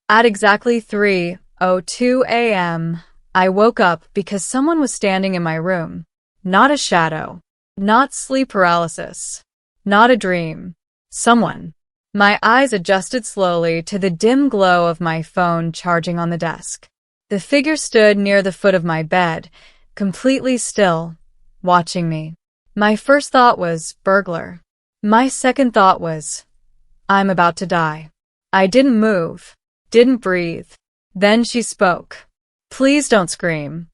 At exactly 3:02 a.m., I woke up because someone was standing in my room. Not a shadow. Not sleep paralysis. Not a dream. Someone. My eyes adjusted slowly to the dim glow of my phone charging on the desk. The figure stood near the foot of my bed, completely still, watching me. My first thought was burglar. My second thought was, I'm about to die. I didn't move, didn't breathe. Then she spoke. Please don't scream.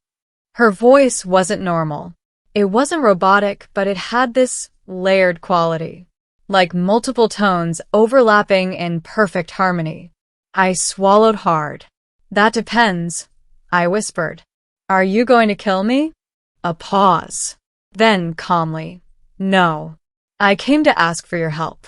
Her voice wasn't normal. It wasn't robotic, but it had this layered quality, like multiple tones overlapping in perfect harmony. I swallowed hard. That depends, I whispered. Are you going to kill me? A pause. Then calmly, no. I came to ask for your help.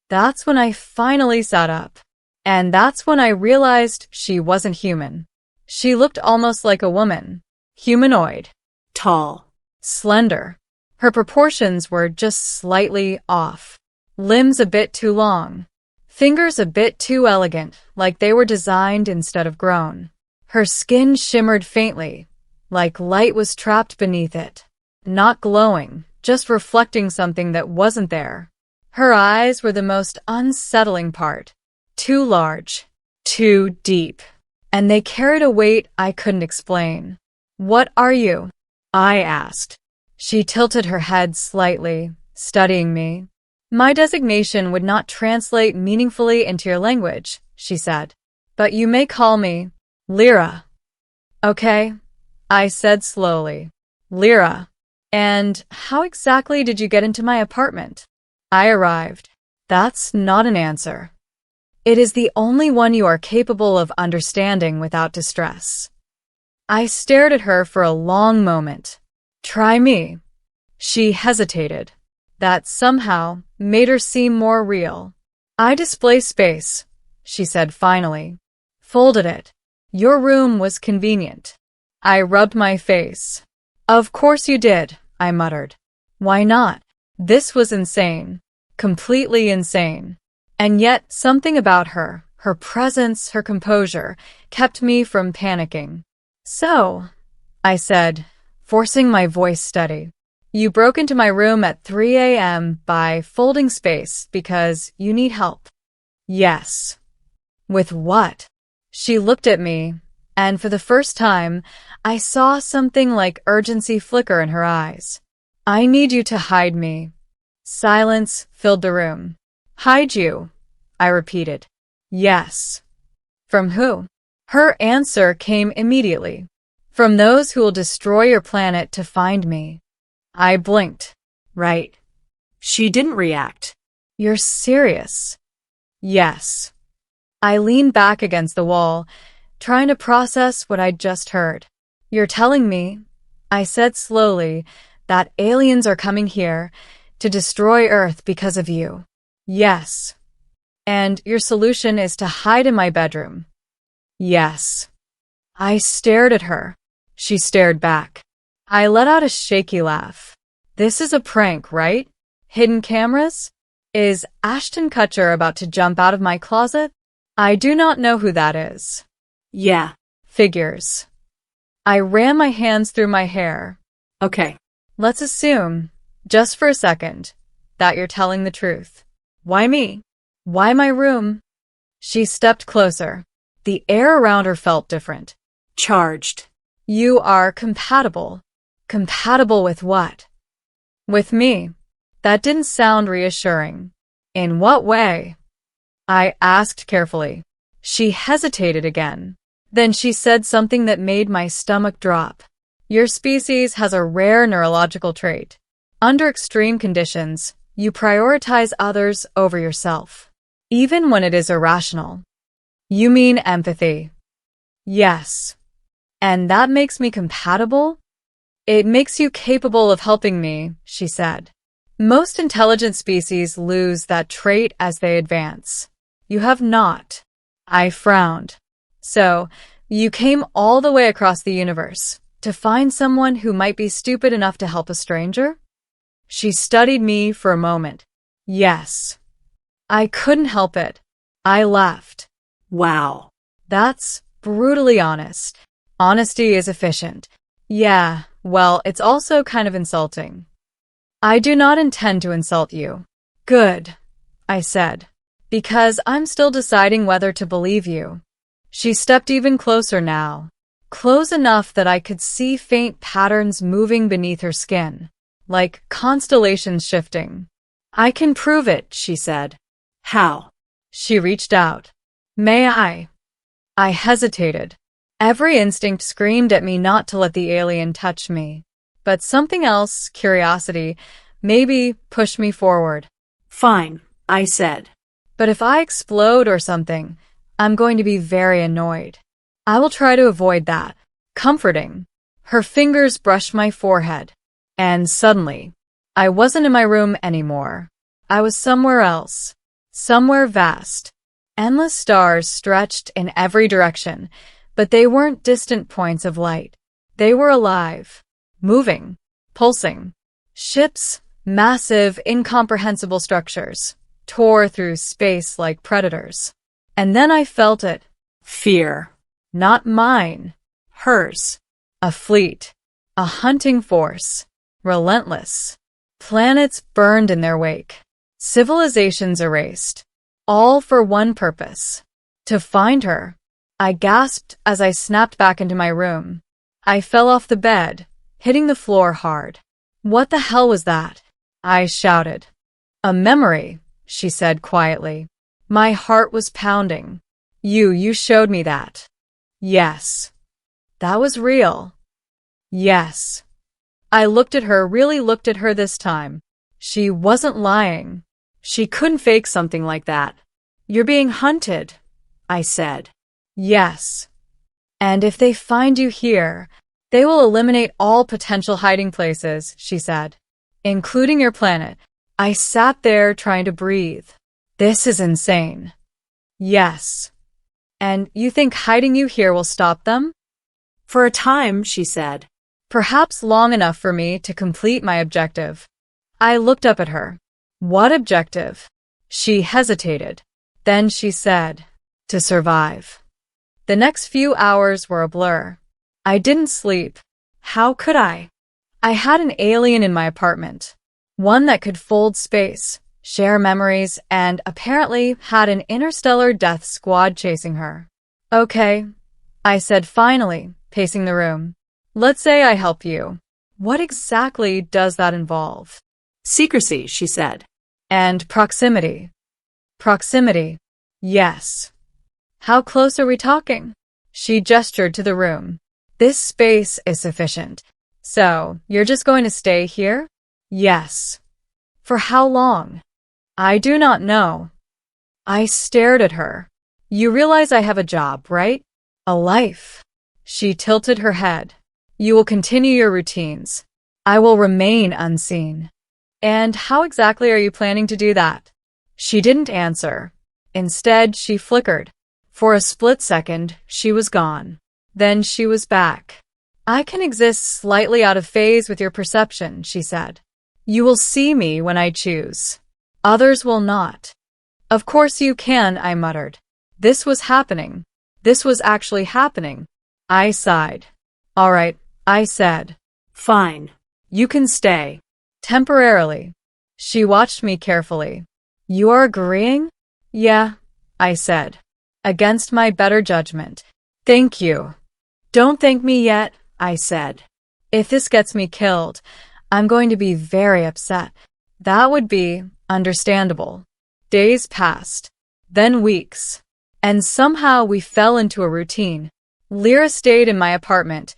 That's when I finally sat up. And that's when I realized she wasn't human. She looked almost like a woman. Humanoid. Tall. Slender. Her proportions were just slightly off. Limbs a bit too long. Fingers a bit too elegant, like they were designed instead of grown. Her skin shimmered faintly, like light was trapped beneath it. Not glowing, just reflecting something that wasn't there. Her eyes were the most unsettling part. Too large, too deep, and they carried a weight I couldn't explain. What are you? I asked. She tilted her head slightly, studying me. My designation would not translate meaningfully into your language, she said. But you may call me Lyra. Okay, I said slowly. Lyra. And how exactly did you get into my apartment? I arrived. That's not an answer. It is the only one you are capable of understanding without distress. I stared at her for a long moment. Try me. She hesitated. That somehow made her seem more real. I displaced space, she said finally. Folded it. Your room was convenient. I rubbed my face. Of course you did, I muttered. Why not? This was insane. Completely insane. And yet something about her, her presence, her composure, kept me from panicking. So, I said, forcing my voice steady, you broke into my room at 3 a.m. by folding space because you need help. Yes. With what? She looked at me, and for the first time, I saw something like urgency flicker in her eyes. I need you to hide me. Silence filled the room. Hide you, I repeated. Yes. From who? Her answer came immediately. From those who will destroy your planet to find me. I blinked. Right. She didn't react. You're serious? Yes. I leaned back against the wall, trying to process what I'd just heard. You're telling me, I said slowly, that aliens are coming here to destroy Earth because of you. Yes. And your solution is to hide in my bedroom. Yes. I stared at her. She stared back. I let out a shaky laugh. This is a prank, right? Hidden cameras? Is Ashton Kutcher about to jump out of my closet? I do not know who that is. Yeah. Figures. I ran my hands through my hair. Okay. Let's assume, just for a second, that you're telling the truth. Why me? Why my room? She stepped closer. The air around her felt different. Charged. You are compatible. Compatible with what? With me. That didn't sound reassuring. In what way? I asked carefully. She hesitated again. Then she said something that made my stomach drop. Your species has a rare neurological trait. Under extreme conditions, you prioritize others over yourself, even when it is irrational. You mean empathy? Yes. And that makes me compatible? It makes you capable of helping me, she said. Most intelligent species lose that trait as they advance. You have not. I frowned. So, you came all the way across the universe to find someone who might be stupid enough to help a stranger? She studied me for a moment. Yes. I couldn't help it. I laughed. Wow. That's brutally honest. Honesty is efficient. Yeah, well, it's also kind of insulting. I do not intend to insult you. Good, I said, because I'm still deciding whether to believe you. She stepped even closer now, close enough that I could see faint patterns moving beneath her skin, like constellations shifting. I can prove it, she said. How? She reached out. May I? I hesitated. Every instinct screamed at me not to let the alien touch me. But something else, curiosity, maybe pushed me forward. Fine, I said. But if I explode or something, I'm going to be very annoyed. I will try to avoid that. Comforting. Her fingers brushed my forehead. And suddenly, I wasn't in my room anymore. I was somewhere else. Somewhere vast. Endless stars stretched in every direction, but they weren't distant points of light. They were alive, moving, pulsing. Ships, massive, incomprehensible structures, tore through space like predators. And then I felt it. Fear. Not mine. Hers. A fleet. A hunting force. Relentless. Planets burned in their wake. Civilizations erased. All for one purpose. To find her. I gasped as I snapped back into my room. I fell off the bed, hitting the floor hard. What the hell was that? I shouted. A memory, she said quietly. My heart was pounding. You showed me that. Yes. That was real. Yes. I looked at her, really looked at her this time. She wasn't lying. She couldn't fake something like that. You're being hunted, I said. Yes. And if they find you here, they will eliminate all potential hiding places, she said, including your planet. I sat there trying to breathe. This is insane. Yes. And you think hiding you here will stop them? For a time, she said. Perhaps long enough for me to complete my objective. I looked up at her. What objective? She hesitated. Then she said, to survive. The next few hours were a blur. I didn't sleep. How could I? I had an alien in my apartment. One that could fold space, share memories, and apparently had an interstellar death squad chasing her. Okay, I said finally, pacing the room. Let's say I help you. What exactly does that involve? Secrecy, she said. And proximity. Proximity. Yes. How close are we talking? She gestured to the room. This space is sufficient. So, you're just going to stay here? Yes. For how long? I do not know. I stared at her. You realize I have a job, right? A life. She tilted her head. You will continue your routines. I will remain unseen. And how exactly are you planning to do that? She didn't answer. Instead, she flickered. For a split second, she was gone. Then she was back. I can exist slightly out of phase with your perception, she said. You will see me when I choose. Others will not. Of course you can, I muttered. This was happening. This was actually happening. I sighed. All right, I said. Fine. You can stay. Temporarily. She watched me carefully. You are agreeing? Yeah, I said. Against my better judgment. Thank you. Don't thank me yet, I said. If this gets me killed, I'm going to be very upset. That would be understandable. Days passed, then weeks, and somehow we fell into a routine. Lyra stayed in my apartment,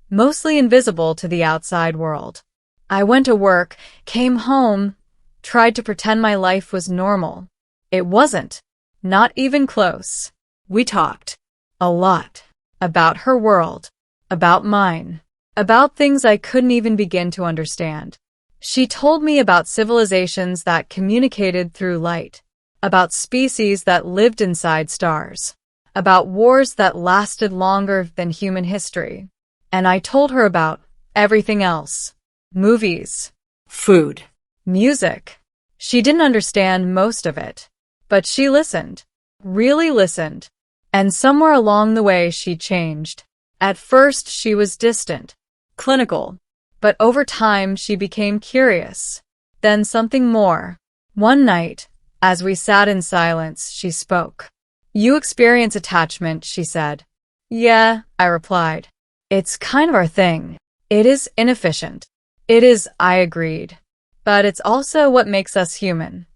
mostly invisible to the outside world. I went to work, came home, tried to pretend my life was normal. It wasn't. Not even close. We talked. A lot. About her world. About mine. About things I couldn't even begin to understand. She told me about civilizations that communicated through light. About species that lived inside stars. About wars that lasted longer than human history. And I told her about everything else. Movies. Food. Music. She didn't understand most of it. But she listened. Really listened. And somewhere along the way she changed. At first she was distant, clinical, but over time she became curious. Then something more. One night, as we sat in silence, she spoke. "You experience attachment," she said. "Yeah," I replied. "It's kind of our thing. It is inefficient." "It is," I agreed. "But it's also what makes us human."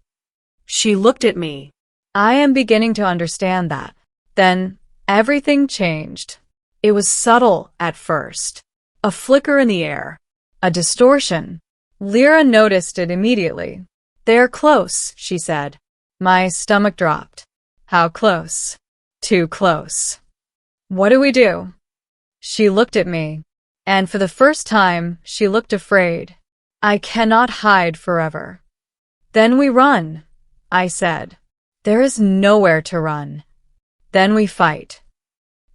She looked at me. I am beginning to understand that. Then everything changed. It was subtle at first. A flicker in the air. A distortion. Lyra noticed it immediately. "They're close," she said. My stomach dropped. "How close?" "Too close." "What do we do?" She looked at me, and for the first time, she looked afraid. "I cannot hide forever." "Then we run," I said. "There is nowhere to run." "Then we fight."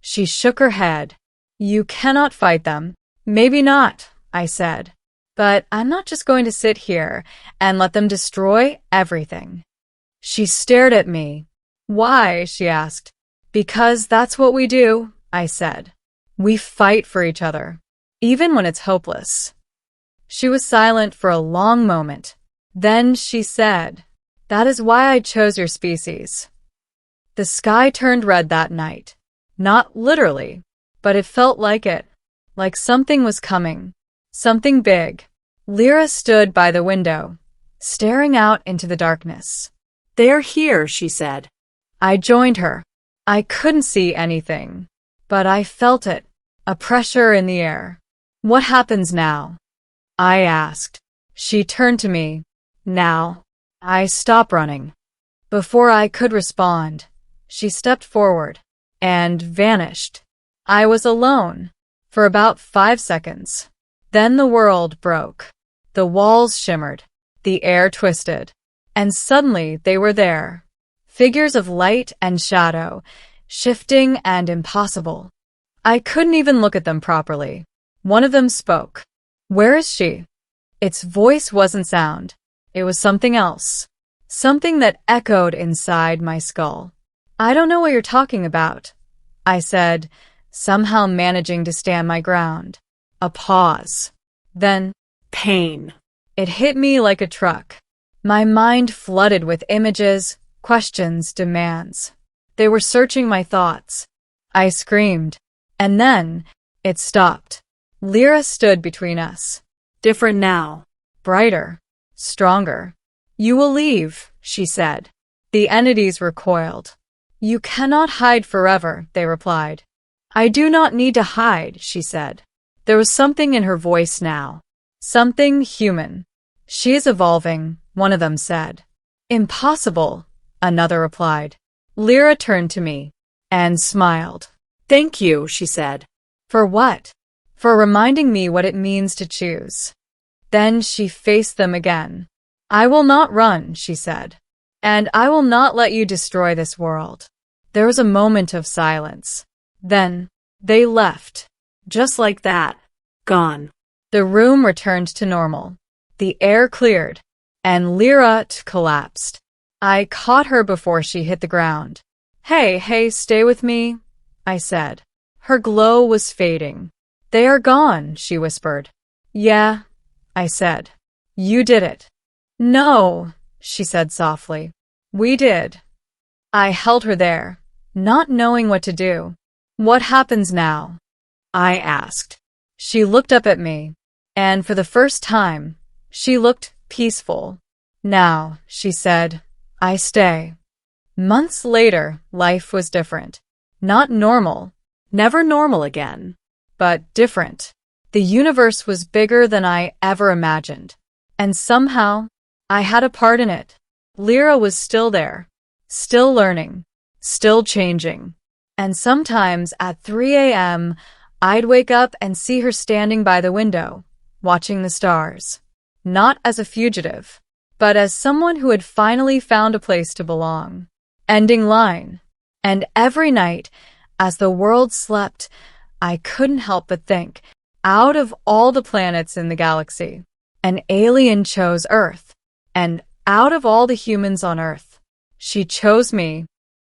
She shook her head. "You cannot fight them." "Maybe not," I said. "But I'm not just going to sit here and let them destroy everything." She stared at me. "Why?" she asked. "Because that's what we do," I said. "We fight for each other, even when it's hopeless." She was silent for a long moment. Then she said, "That is why I chose your species." The sky turned red that night. Not literally, but it felt like it. Like something was coming. Something big. Lyra stood by the window, staring out into the darkness. "They're here," she said. I joined her. I couldn't see anything, but I felt it, a pressure in the air. "What happens now?" I asked. She turned to me. "Now, I stop running." Before I could respond, she stepped forward and vanished. I was alone for about 5 seconds. Then the world broke. The walls shimmered, the air twisted, and suddenly they were there. Figures of light and shadow, shifting and impossible. I couldn't even look at them properly. One of them spoke. "Where is she?" Its voice wasn't sound. It was something else. Something that echoed inside my skull. "I don't know what you're talking about," I said, somehow managing to stand my ground. A pause. Then, Pain. It hit me like a truck. My mind flooded with images, questions, demands. They were searching my thoughts. I screamed. And then, it stopped. Lyra stood between us. Different now. Brighter. Stronger. "You will leave," she said. The entities recoiled. "You cannot hide forever," they replied. "I do not need to hide," she said. There was something in her voice now. Something human. "She is evolving," one of them said. "Impossible," another replied. Lyra turned to me and smiled. "Thank you," she said. "For what?" "For reminding me what it means to choose." Then she faced them again. "I will not run," she said. "And I will not let you destroy this world." There was a moment of silence. Then, they left. Just like that. Gone. The room returned to normal. The air cleared, and Lyra collapsed. I caught her before she hit the ground. Hey, stay with me," I said. Her glow was fading. "They are gone," she whispered. "Yeah," I said. "You did it." "No," she said softly. "We did." I held her there, not knowing what to do. "What happens now?" I asked. She looked up at me, and for the first time, she looked peaceful. "Now," she said, "I stay." Months later, life was different. Not normal, never normal again, but different. The universe was bigger than I ever imagined, and somehow, I had a part in it. Lyra was still there, still learning, still changing. And sometimes at 3 a.m., I'd wake up and see her standing by the window, watching the stars. Not as a fugitive, but as someone who had finally found a place to belong. Ending line. And every night, as the world slept, I couldn't help but think, out of all the planets in the galaxy, an alien chose Earth. And out of all the humans on Earth, she chose me.